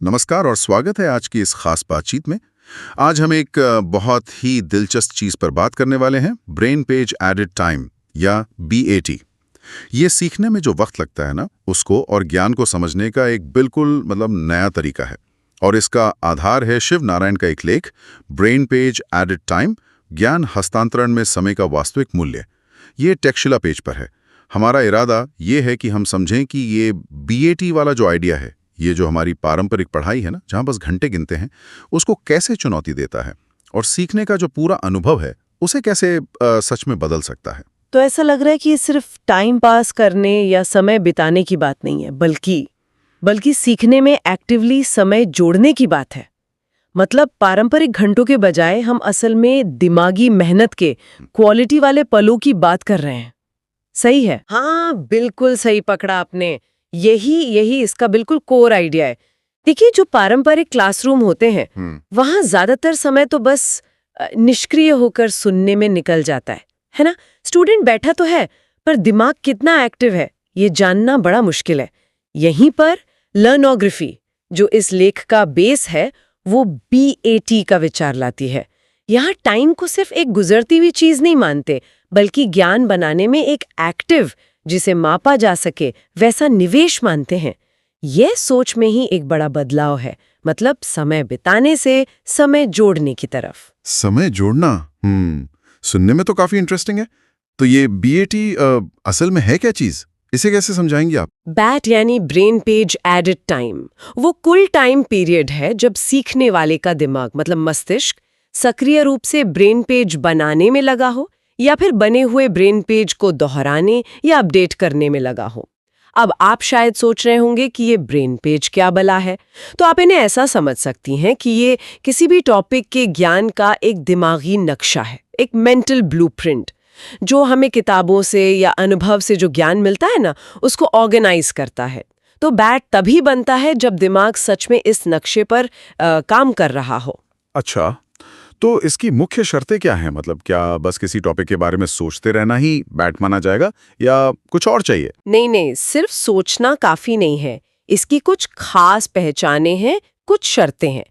नमस्कार और स्वागत है आज की इस खास बातचीत में। आज हम एक बहुत ही दिलचस्प चीज पर बात करने वाले हैं, ब्रेन पेज एडेड टाइम या बीएटी। ये सीखने में जो वक्त लगता है ना, उसको और ज्ञान को समझने का एक बिल्कुल नया तरीका है। और इसका आधार है शिव नारायण का एक लेख, ब्रेन पेज एडेड टाइम, ज्ञान हस्तांतरण में समय का वास्तविक मूल्य। ये टेक्शिला पेज पर है। हमारा इरादा ये है कि हम समझें कि ये बीएटी वाला जो आइडिया है, ये जो हमारी पारंपरिक पढ़ाई है ना, जहां बस घंटे गिनते हैं, उसको कैसे चुनौती देता है और सीखने का जो पूरा अनुभव है उसे कैसे सच में बदल सकता है। तो ऐसा लग रहा है कि ये सिर्फ टाइम पास करने या समय बिताने की बात नहीं है, बल्कि सीखने में एक्टिवली समय जोड़ने की बात है। मतलब पारंपरिक घंटों के बजाय हम असल में दिमागी मेहनत के क्वालिटी वाले पलों की बात कर रहे हैं। सही है? हाँ, बिल्कुल सही पकड़ा आपने। यही इसका बिल्कुल कोर आइडिया है। देखिए, जो पारंपरिक क्लासरूम होते हैं वहां ज्यादातर समय तो बस निष्क्रिय होकर सुनने में निकल जाता है ना? स्टूडेंट बैठा तो है, पर दिमाग कितना एक्टिव है ये जानना बड़ा मुश्किल है। यहीं पर लर्नोग्राफी, जो इस लेख का बेस है, वो बीएटी का विचार लाती है। यहाँ टाइम को सिर्फ एक गुजरती हुई चीज नहीं मानते, बल्कि ज्ञान बनाने में एक एक्टिव, जिसे मापा जा सके वैसा निवेश मानते हैं। यह सोच में ही एक बड़ा बदलाव है, मतलब समय बिताने से समय जोड़ने की तरफ। समय जोड़ना सुनने में तो काफी इंटरेस्टिंग है। तो ये बीएटी असल में है क्या चीज? इसे कैसे समझाएंगे आप? बैट यानी ब्रेन पेज एडेड टाइम, वो कुल टाइम पीरियड है जब सीखने वाले का दिमाग, मतलब मस्तिष्क, सक्रिय रूप से ब्रेन पेज बनाने में लगा हो या फिर बने हुए ब्रेन पेज को दोहराने या अपडेट करने में लगा हो। अब आप शायद सोच रहे होंगे कि ये ब्रेन पेज क्या भला है, तो आप इन्हें ऐसा समझ सकती हैं कि ये किसी भी टॉपिक के ज्ञान का एक दिमागी नक्शा है, एक मेंटल ब्लूप्रिंट, जो हमें किताबों से या अनुभव से जो ज्ञान मिलता है ना, उसको ऑर्गेनाइज करता है। तो बैट तभी बनता है जब दिमाग सच में इस नक्शे पर काम कर रहा हो। अच्छा, तो इसकी मुख्य शर्तें क्या हैं? मतलब क्या बस किसी टॉपिक के बारे में सोचते रहना ही बैट माना जाएगा या कुछ और चाहिए? नहीं, सिर्फ सोचना काफी नहीं है। इसकी कुछ खास पहचानें हैं, कुछ शर्तें हैं।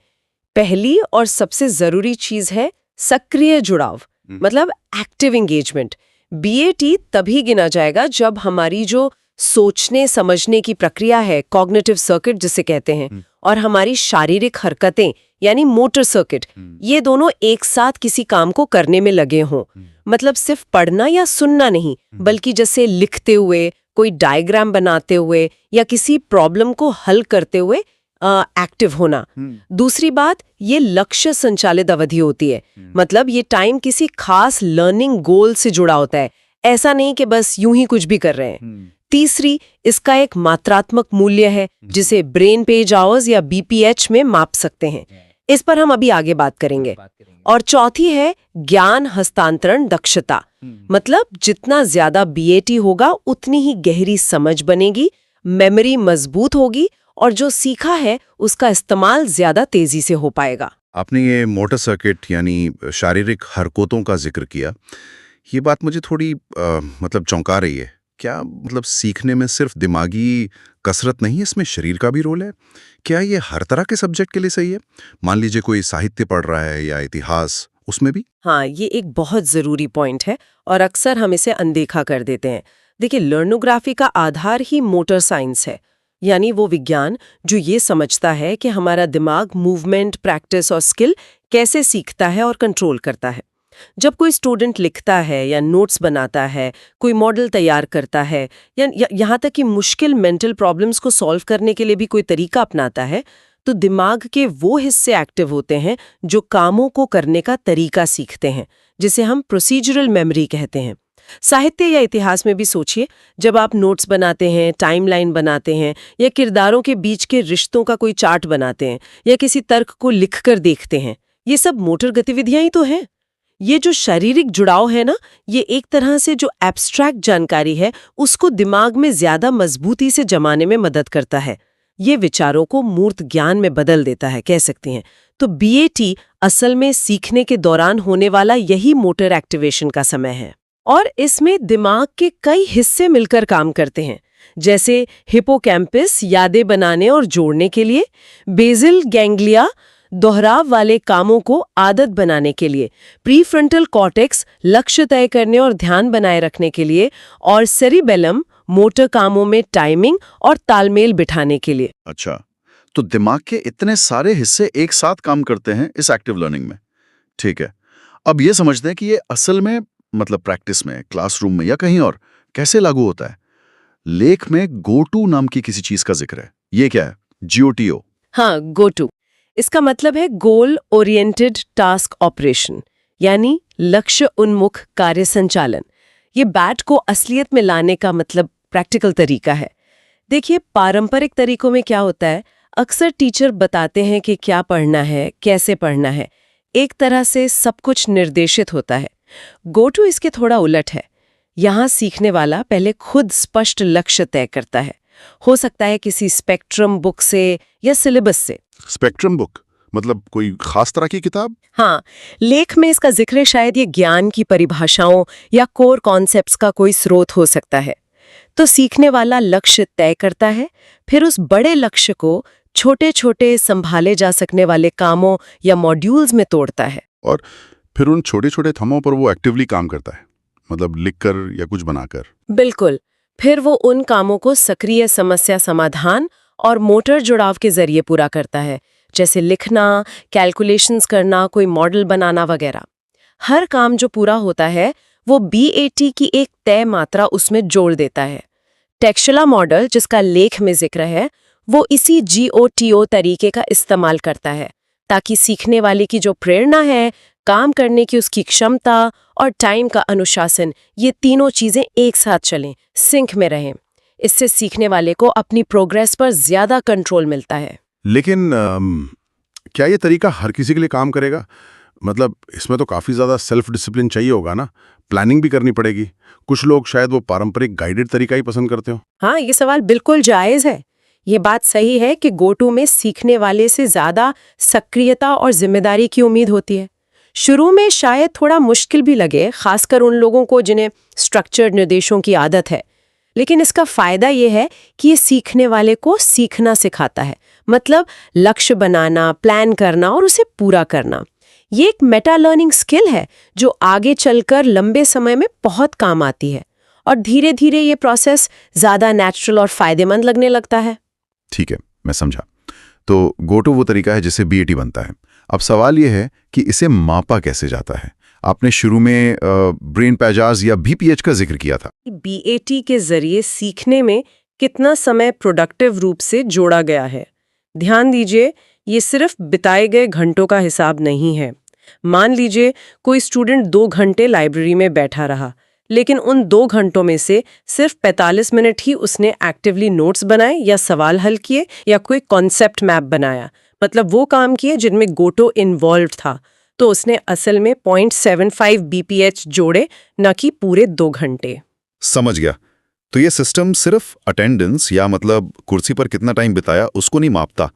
पहली और सबसे जरूरी चीज है सक्रिय जुड़ाव, मतलब एक्टिव एंगेजमेंट। बीएटी तभी गिना जाएगा जब हमारी जो सोचने समझने की प्रक्रिया है, कॉग्निटिव सर्किट जिसे कहते हैं, और हमारी शारीरिक हरकतें यानी मोटर सर्किट, ये दोनों एक साथ किसी काम को करने में लगे हों। मतलब सिर्फ पढ़ना या सुनना नहीं, बल्कि जैसे लिखते हुए, कोई डायग्राम बनाते हुए या किसी प्रॉब्लम को हल करते हुए एक्टिव होना। दूसरी बात, ये लक्ष्य संचालित अवधि होती है। मतलब ये टाइम किसी खास लर्निंग गोल से जुड़ा होता है, ऐसा नहीं कि बस यूं ही कुछ भी कर रहे हैं। तीसरी, इसका एक मात्रात्मक मूल्य है जिसे ब्रेन पेज आवर्स या बीपीएच में माप सकते हैं। इस पर हम अभी आगे बात करेंगे। और चौथी है ज्ञान हस्तांतरण दक्षता, मतलब जितना ज्यादा बीएटी होगा उतनी ही गहरी समझ बनेगी, मेमोरी मजबूत होगी और जो सीखा है उसका इस्तेमाल ज्यादा तेजी से हो पाएगा। आपने ये मोटर सर्किट यानी शारीरिक हरकतों का जिक्र किया। ये बात मुझे थोड़ी चौंका रही है। क्या सीखने में सिर्फ दिमागी कसरत नहीं, इसमें शरीर का भी रोल है? क्या ये हर तरह के सब्जेक्ट के लिए सही है? मान लीजिए कोई साहित्य पढ़ रहा है या इतिहास, उसमें भी? हाँ, ये एक बहुत जरूरी पॉइंट है और अक्सर हम इसे अनदेखा कर देते हैं। देखिए, लर्नोग्राफी का आधार ही मोटर साइंस है, यानी वो विज्ञान जो ये समझता है कि हमारा दिमाग मूवमेंट, प्रैक्टिस और स्किल कैसे सीखता है और कंट्रोल करता है। जब कोई स्टूडेंट लिखता है या नोट्स बनाता है, कोई मॉडल तैयार करता है या यहाँ तक कि मुश्किल मेंटल प्रॉब्लम्स को सॉल्व करने के लिए भी कोई तरीका अपनाता है, तो दिमाग के वो हिस्से एक्टिव होते हैं जो कामों को करने का तरीका सीखते हैं, जिसे हम प्रोसीजरल मेमोरी कहते हैं। साहित्य या इतिहास में भी सोचिए, जब आप नोट्स बनाते हैं, टाइमलाइन बनाते हैं या किरदारों के बीच के रिश्तों का कोई चार्ट बनाते हैं या किसी तर्क को लिखकर देखते हैं, ये सब मोटर गतिविधियां ही तो हैं। ये जो शारीरिक जुड़ाव है ना, ये एक तरह से जो एब्स्ट्रैक्ट जानकारी है उसको दिमाग में ज्यादा मजबूती से जमाने में मदद करता है। ये विचारों को मूर्त ज्ञान में बदल देता है, कह सकती हैं। तो बीएटी असल में सीखने के दौरान होने वाला यही मोटर एक्टिवेशन का समय है और इसमें दिमाग के कई हिस्से मिलकर काम करते हैं। जैसे हिपोकैम्पस यादें बनाने और जोड़ने के लिए, बेसल गैंग्लिया दोहराव वाले कामों को आदत बनाने के लिए, प्रीफ्रंटल कॉर्टेक्स लक्ष्य तय करने और ध्यान बनाए रखने के लिए, और सेरिबेलम मोटर कामों में टाइमिंग और तालमेल बिठाने के लिए। अच्छा, तो दिमाग के इतने सारे हिस्से एक साथ काम करते हैं इस एक्टिव लर्निंग में। ठीक है, अब ये समझते हैं कि ये असल में मतलब प्रैक्टिस में, क्लासरूम में या कहीं और कैसे लागू होता है। लेख में गो टू नाम की किसी चीज का जिक्र है। ये क्या है? GOTO। हाँ, गो टू। इसका मतलब है गोल ओरिएंटेड टास्क ऑपरेशन, यानी लक्ष्य उन्मुख कार्य संचालन। ये बैट को असलियत में लाने का मतलब प्रैक्टिकल तरीका है। देखिए, पारंपरिक तरीकों में क्या होता है, अक्सर टीचर बताते हैं कि क्या पढ़ना है, कैसे पढ़ना है, एक तरह से सब कुछ निर्देशित होता है। गो टू इसके थोड़ा उलट है। यहाँ सीखने वाला पहले खुद स्पष्ट लक्ष्य तय करता है। हो सकता है किसी स्पेक्ट्रम बुक से या सिलेबस से। स्पेक्ट्रम बुक मतलब कोई खास तरह की किताब? हाँ, लेख में इसका जिक्र शायद ये ज्ञान की परिभाषाओं या कोर कॉन्सेप्ट्स का कोई स्रोत हो सकता है। तो सीखने वाला लक्ष्य तय करता है, फिर उस बड़े लक्ष्य को छोटे छोटे संभाले जा सकने वाले कामों या मॉड्यूल्स में तोड़ता है। और फिर उन छोटे छोटे थमों पर वो एक्टिवली काम करता है, मतलब लिखकर या कुछ बनाकर। बिल्कुल। फिर वो उन कामों को सक्रिय समस्या समाधान और मोटर जुड़ाव के जरिए पूरा करता है, जैसे लिखना, कैलकुलेशंस करना, कोई मॉडल बनाना वगैरह। हर काम जो पूरा होता है वो BAT की एक तय मात्रा उसमें जोड़ देता है। टेक्सुला मॉडल, जिसका लेख में जिक्र है, वो इसी GOTO तरीके का इस्तेमाल करता है ताकि सीखने वाले की जो प्रेरणा है, काम करने की उसकी क्षमता और टाइम का अनुशासन, ये तीनों चीजें एक साथ चलें, सिंक में रहें। इससे सीखने वाले को अपनी प्रोग्रेस पर ज्यादा कंट्रोल मिलता है। लेकिन क्या ये तरीका हर किसी के लिए काम करेगा? मतलब इसमें तो काफ़ी ज़्यादा सेल्फ डिसिप्लिन चाहिए होगा ना, प्लानिंग भी करनी पड़ेगी। कुछ लोग शायद वो पारंपरिक गाइडेड तरीका ही पसंद करते हो। हाँ, ये सवाल बिल्कुल जायज़ है। ये बात सही है कि गो टू में सीखने वाले से ज़्यादा सक्रियता और जिम्मेदारी की उम्मीद होती है। शुरू में शायद थोड़ा मुश्किल भी लगे, खासकर उन लोगों को जिन्हें स्ट्रक्चर्ड निर्देशों की आदत है। लेकिन इसका फायदा ये है कि ये सीखने वाले को सीखना सिखाता है, मतलब लक्ष्य बनाना, प्लान करना और उसे पूरा करना। ये एक मेटा लर्निंग स्किल है जो आगे चलकर लंबे समय में बहुत काम आती है, और धीरे धीरे ये प्रोसेस ज़्यादा नेचुरल और फायदेमंद लगने लगता है। ठीक है, मैं समझा। तो गो टू वो तरीका है जिससे BAT बनता है। अब सवाल ये है कि इसे मापा कैसे जाता है। आपने शुरू में ब्रेन पैजाज या BPH का जिक्र किया था। BAT के जरिए सीखने में कितना समय प्रोडक्टिव रूप से जोड़ा गया है। ध्यान दीजिए, ये सिर्फ बिताए गए घंटों का हिसाब नहीं है। मान लीजिए कोई स्टूडेंट 2 घंटे लाइब्रेरी में बैठा रहा, लेकिन उन 2 घंटों में से सिर्फ 45 मिनट ही उसने एक्टिवली नोट्स बनाए या सवाल हल किए या कोई कॉन्सेप्ट मैप बनाया, मतलब वो काम किए जिनमें गोटो इन्वॉल्व था, तो उसने असल में 0.75 BPH जोड़े, न कि पूरे 2 घंटे। समझ गया। तो ये सिस्टम सिर्फ अटेंडेंस या मतलब कुर्सी पर कितना टाइम बिताया उसको नहीं मापता,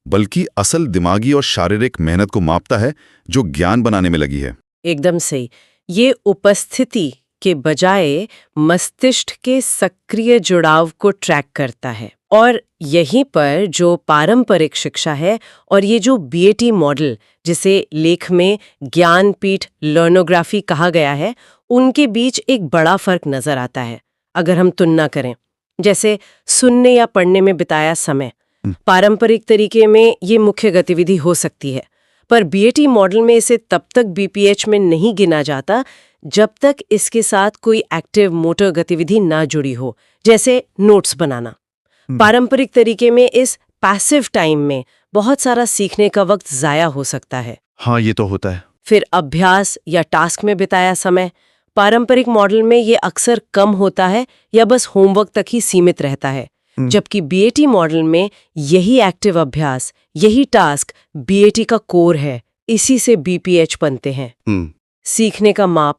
बल्कि असल दिमागी और शारीरिक मेहनत को मापता है जो ज्ञान बनाने में लगी है। एकदम सही। ये उपस्थिति के बजाय मस्तिष्क के सक्रिय जुड़ाव को ट्रैक करता है। और यहीं पर जो पारंपरिक शिक्षा है और ये जो BAT मॉडल, जिसे लेख में ज्ञानपीठ लर्नोग्राफी कहा गया है, उनके बीच एक बड़ा फर्क नजर आता है। अगर हम तुलना करें, जैसे सुनने या पढ़ने में बिताया समय, पारंपरिक तरीके में ये मुख्य गतिविधि हो सकती है, पर BAT मॉडल में इसे तब तक BPH में नहीं गिना जाता जब तक इसके साथ कोई एक्टिव मोटर गतिविधि ना जुड़ी हो, जैसे नोट्स बनाना। पारंपरिक तरीके में इस पैसिव टाइम में बहुत सारा सीखने का वक्त जाया हो सकता है। हाँ, ये तो होता है। फिर अभ्यास या टास्क में बिताया समय, पारंपरिक मॉडल में ये अक्सर कम होता है या बस होमवर्क तक ही सीमित रहता है, जबकि BAT मॉडल में यही एक्टिव अभ्यास, यही टास्क BAT का कोर है। इसी से BPH बनते हैं। सीखने का माप,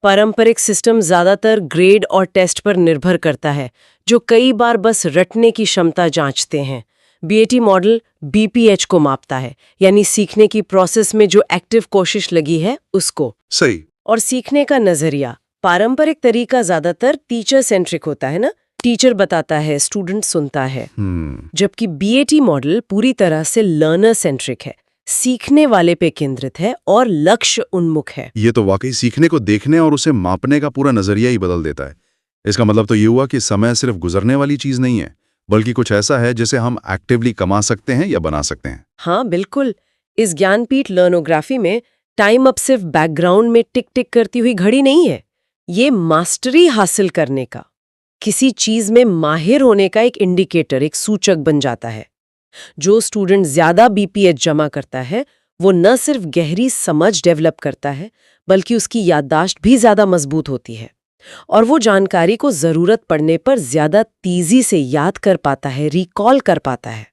पारंपरिक सिस्टम ज्यादातर ग्रेड और टेस्ट पर निर्भर करता है, जो कई बार बस रटने की क्षमता जांचते हैं। BAT मॉडल BPH को मापता है, यानी सीखने की प्रोसेस में जो एक्टिव कोशिश लगी है उसको। सही। और सीखने का नजरिया, पारंपरिक तरीका ज्यादातर टीचर सेंट्रिक होता है ना, टीचर बताता है, स्टूडेंट सुनता है। जबकि बीएटी मॉडल पूरी तरह से लर्नर सेंट्रिक है, सीखने वाले पे केंद्रित है और लक्ष्य उन्मुख है। ये तो वाकई सीखने को देखने और उसे मापने का पूरा नजरिया ही बदल देता है। इसका मतलब तो ये हुआ कि समय सिर्फ गुजरने वाली चीज नहीं है, बल्कि कुछ ऐसा है जिसे हम एक्टिवली कमा सकते हैं या बना सकते हैं। हाँ बिल्कुल। इस ज्ञानपीठ लर्नोग्राफी में टाइम अप सिर्फ बैकग्राउंड में टिक टिक करती हुई घड़ी नहीं है, ये मास्टरी हासिल करने का, किसी चीज में माहिर होने का एक इंडिकेटर, एक सूचक बन जाता है। जो स्टूडेंट ज्यादा बीपीएच जमा करता है वो न सिर्फ गहरी समझ डेवलप करता है, बल्कि उसकी याददाश्त भी ज्यादा मजबूत होती है और वो जानकारी को जरूरत पड़ने पर ज्यादा तेजी से याद कर पाता है, रिकॉल कर पाता है।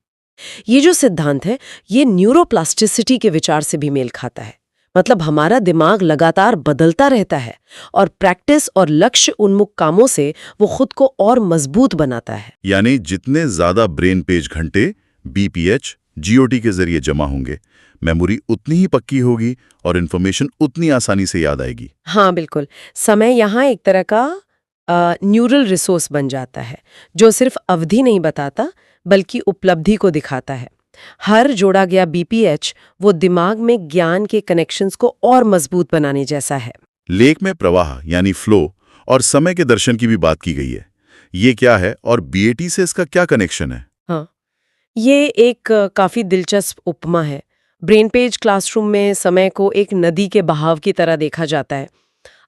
ये जो सिद्धांत है ये न्यूरोप्लास्टिसिटी के विचार से भी मेल खाता है। मतलब हमारा दिमाग लगातार बदलता रहता है और प्रैक्टिस और लक्ष्य उन्मुख कामों से वो खुद को और मजबूत बनाता है। यानी जितने ज्यादा ब्रेन पेज घंटे बीपीएच, जीओटी के जरिए जमा होंगे, मेमोरी उतनी ही पक्की होगी और इन्फॉर्मेशन उतनी आसानी से याद आएगी। हाँ बिल्कुल। समय यहाँ एक तरह का न्यूरल रिसोर्स बन जाता है जो सिर्फ अवधि नहीं बताता बल्कि उपलब्धि को दिखाता है। हर जोड़ा गया बीपीएच वो दिमाग में ज्ञान के कनेक्शंस को और मजबूत बनाने जैसा है। लेख में प्रवाह यानी फ्लो और समय के दर्शन की भी बात की गई है। ये क्या है और बीएटी से इसका क्या कनेक्शन है? हाँ, ये एक काफी दिलचस्प उपमा है। ब्रेन पेज क्लासरूम में समय को एक नदी के बहाव की तरह देखा जाता है।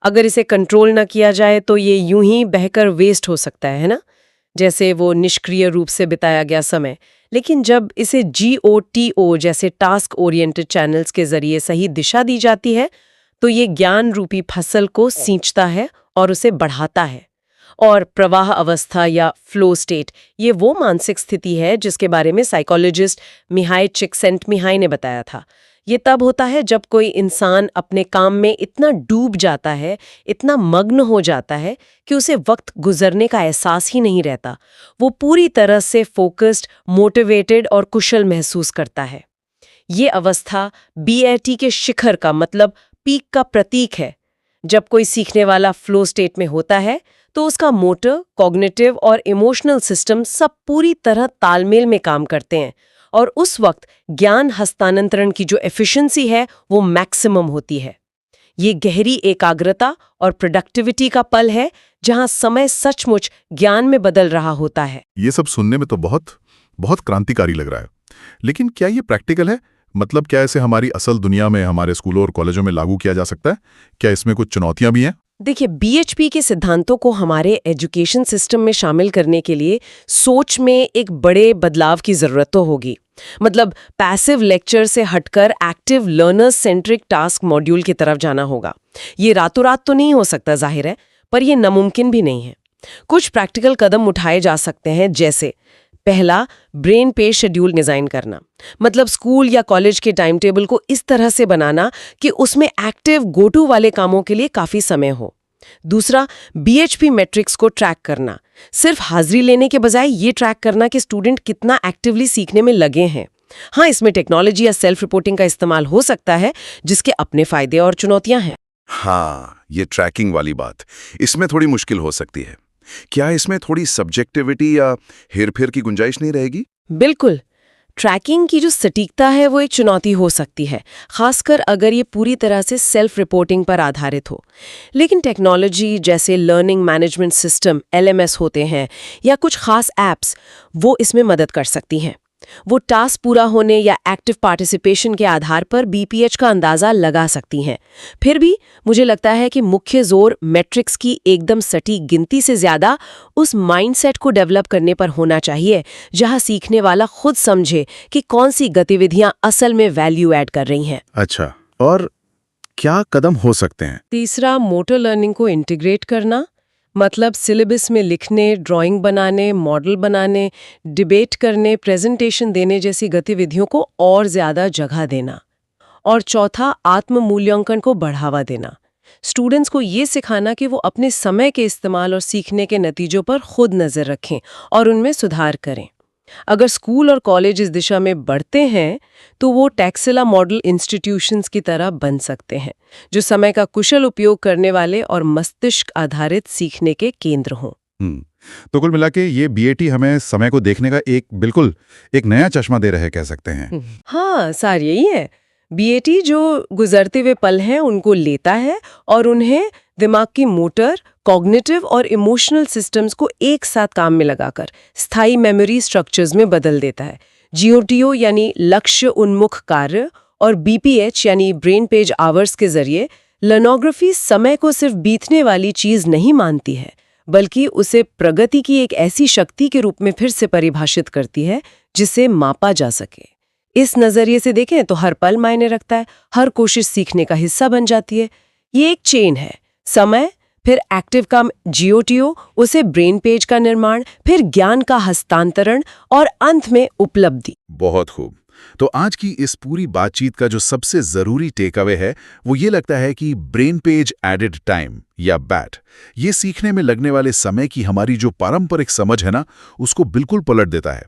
अगर इसे कंट्रोल न किया जाए तो ये यूं ही बहकर वेस्ट हो सकता है ना, जैसे वो निष्क्रिय रूप से बिताया गया समय। लेकिन जब इसे GOTO जैसे टास्क ओरिएंटेड चैनल्स के जरिए सही दिशा दी जाती है तो ये ज्ञान रूपी फसल को सींचता है और उसे बढ़ाता है। और प्रवाह अवस्था या फ्लो स्टेट ये वो मानसिक स्थिति है जिसके बारे में साइकोलॉजिस्ट मिहाई चिक्सेंटमिहाई ने बताया था। ये तब होता है जब कोई इंसान अपने काम में इतना डूब जाता है, इतना मग्न हो जाता है कि उसे वक्त गुजरने का एहसास ही नहीं रहता। वो पूरी तरह से फोकस्ड, मोटिवेटेड और कुशल महसूस करता है। ये अवस्था बीएटी के शिखर का मतलब पीक का प्रतीक है। जब कोई सीखने वाला फ्लो स्टेट में होता है तो उसका मोटर, कॉग्निटिव और इमोशनल सिस्टम सब पूरी तरह तालमेल में काम करते हैं और उस वक्त ज्ञान हस्तांतरण की जो एफिशिएंसी है वो मैक्सिमम होती है। ये गहरी एकाग्रता और प्रोडक्टिविटी का पल है जहां समय सचमुच ज्ञान में बदल रहा होता है। ये सब सुनने में तो बहुत क्रांतिकारी लग रहा है, लेकिन क्या ये प्रैक्टिकल है? मतलब क्या इसे हमारी असल दुनिया में, हमारे स्कूलों और कॉलेजों में लागू किया जा सकता है? क्या इसमें कुछ चुनौतियां भी हैं? देखिए, बीएचपी के सिद्धांतों को हमारे एजुकेशन सिस्टम में शामिल करने के लिए सोच में एक बड़े बदलाव की जरूरत तो होगी। मतलब पैसिव लेक्चर से हटकर active learner centric task module की तरफ जाना होगा। ये रातों रात तो नहीं हो सकता जाहिर है, पर यह नामुमकिन भी नहीं है। कुछ प्रैक्टिकल कदम उठाए जा सकते हैं, जैसे पहला, ब्रेन पेज शेड्यूल डिजाइन करना। मतलब स्कूल या कॉलेज के टाइम टेबल को इस तरह से बनाना कि उसमें एक्टिव गो टू वाले कामों के लिए काफी समय हो। दूसरा, बीएचपी मैट्रिक्स को ट्रैक करना। सिर्फ हाजिरी लेने के बजाय ये ट्रैक करना कि स्टूडेंट कितना एक्टिवली सीखने में लगे हैं। हाँ, इसमें टेक्नोलॉजी या सेल्फ रिपोर्टिंग का इस्तेमाल हो सकता है, जिसके अपने फायदे और चुनौतियां हैं। हाँ, ये ट्रैकिंग वाली बात इसमें थोड़ी मुश्किल हो सकती है। क्या इसमें थोड़ी सब्जेक्टिविटी या हेरफेर की गुंजाइश नहीं रहेगी? बिल्कुल। ट्रैकिंग की जो सटीकता है वो एक चुनौती हो सकती है, खासकर अगर ये पूरी तरह से सेल्फ रिपोर्टिंग पर आधारित हो। लेकिन टेक्नोलॉजी जैसे लर्निंग मैनेजमेंट सिस्टम LMS होते हैं या कुछ खास ऐप्स, वो इसमें मदद कर सकती हैं। वो टास्क पूरा होने या एक्टिव पार्टिसिपेशन के आधार पर बीपीएच का अंदाजा लगा सकती हैं। फिर भी मुझे लगता है कि मुख्य जोर मैट्रिक्स की एकदम सटीक गिनती से ज्यादा उस माइंडसेट को डेवलप करने पर होना चाहिए जहां सीखने वाला खुद समझे कि कौन सी गतिविधियां असल में वैल्यू ऐड कर रही हैं। अच्छा, और क्या कदम हो सकते हैं? तीसरा, मोटर लर्निंग को इंटीग्रेट करना। मतलब सिलेबस में लिखने, ड्राइंग बनाने, मॉडल बनाने, डिबेट करने, प्रेजेंटेशन देने जैसी गतिविधियों को और ज्यादा जगह देना। और चौथा, आत्म मूल्यांकन को बढ़ावा देना। स्टूडेंट्स को ये सिखाना कि वो अपने समय के इस्तेमाल और सीखने के नतीजों पर खुद नजर रखें और उनमें सुधार करें। अगर स्कूल और कॉलेज इस दिशा में बढ़ते हैं तो वो टैक्सिला मॉडल इंस्टीट्यूशंस की तरह बन सकते हैं, जो समय का कुशल उपयोग करने वाले और मस्तिष्क आधारित सीखने के केंद्र हों। तो कुल मिला के ये बीएटी हमें समय को देखने का बिल्कुल एक नया चश्मा दे रहे कह सकते हैं। हाँ, सार यही है। बीएटी जो गुजरते हुए पल हैं उनको लेता है और उन्हें दिमाग की मोटर, कॉग्निटिव और इमोशनल सिस्टम्स को एक साथ काम में लगाकर स्थायी मेमोरी स्ट्रक्चर्स में बदल देता है। जीओटीओ यानी लक्ष्य उन्मुख कार्य और बीपीएच यानी ब्रेन पेज आवर्स के जरिए लर्नोग्राफी समय को सिर्फ बीतने वाली चीज नहीं मानती है, बल्कि उसे प्रगति की एक ऐसी शक्ति के रूप में फिर से परिभाषित करती है जिसे मापा जा सके। इस नजरिए से देखें तो हर पल मायने रखता है, हर कोशिश सीखने का हिस्सा बन जाती है। ये एक चेन है, समय, फिर एक्टिव का जीओटीओ, उसे ब्रेन पेज का निर्माण, फिर ज्ञान का हस्तांतरण और अंत में उपलब्धि। बहुत खूब। तो आज की इस पूरी बातचीत का जो सबसे जरूरी टेक अवे है वो ये लगता है कि ब्रेन पेज एडेड टाइम या बैट ये सीखने में लगने वाले समय की हमारी जो पारंपरिक समझ है ना, उसको बिल्कुल पलट देता है।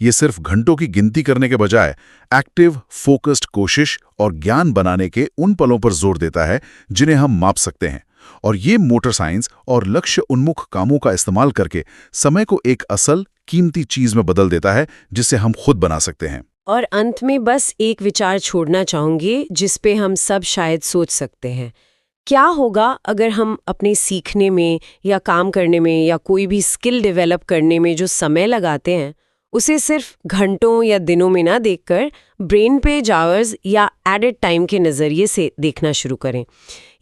ये सिर्फ घंटों की गिनती करने के बजाय एक्टिव, फोकस्ड कोशिश और ज्ञान बनाने के उन पलों पर जोर देता है जिन्हें हम माप सकते हैं। और ये मोटर साइंस और लक्ष्य उन्मुख कामों का इस्तेमाल करके समय को एक असल कीमती चीज में बदल देता है जिसे हम खुद बना सकते हैं। और अंत में बस एक विचार छोड़ना चाहूंगी जिस पे हम सब शायद सोच सकते हैं। क्या होगा अगर हम अपने सीखने में या काम करने में या कोई भी स्किल डेवलप करने में जो समय लगाते हैं उसे सिर्फ घंटों या दिनों में ना देखकर ब्रेन पेज आवर्स या एडेड टाइम के नज़रिए से देखना शुरू करें।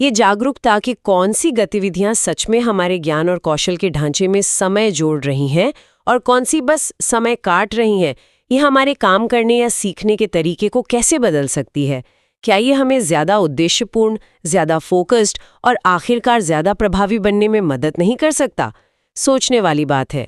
ये जागरूकता कि कौन सी गतिविधियां सच में हमारे ज्ञान और कौशल के ढांचे में समय जोड़ रही हैं और कौन सी बस समय काट रही हैं, ये हमारे काम करने या सीखने के तरीके को कैसे बदल सकती है। क्या ये हमें ज़्यादा उद्देश्यपूर्ण, ज़्यादा फोकस्ड और आखिरकार ज़्यादा प्रभावी बनने में मदद नहीं कर सकता? सोचने वाली बात है।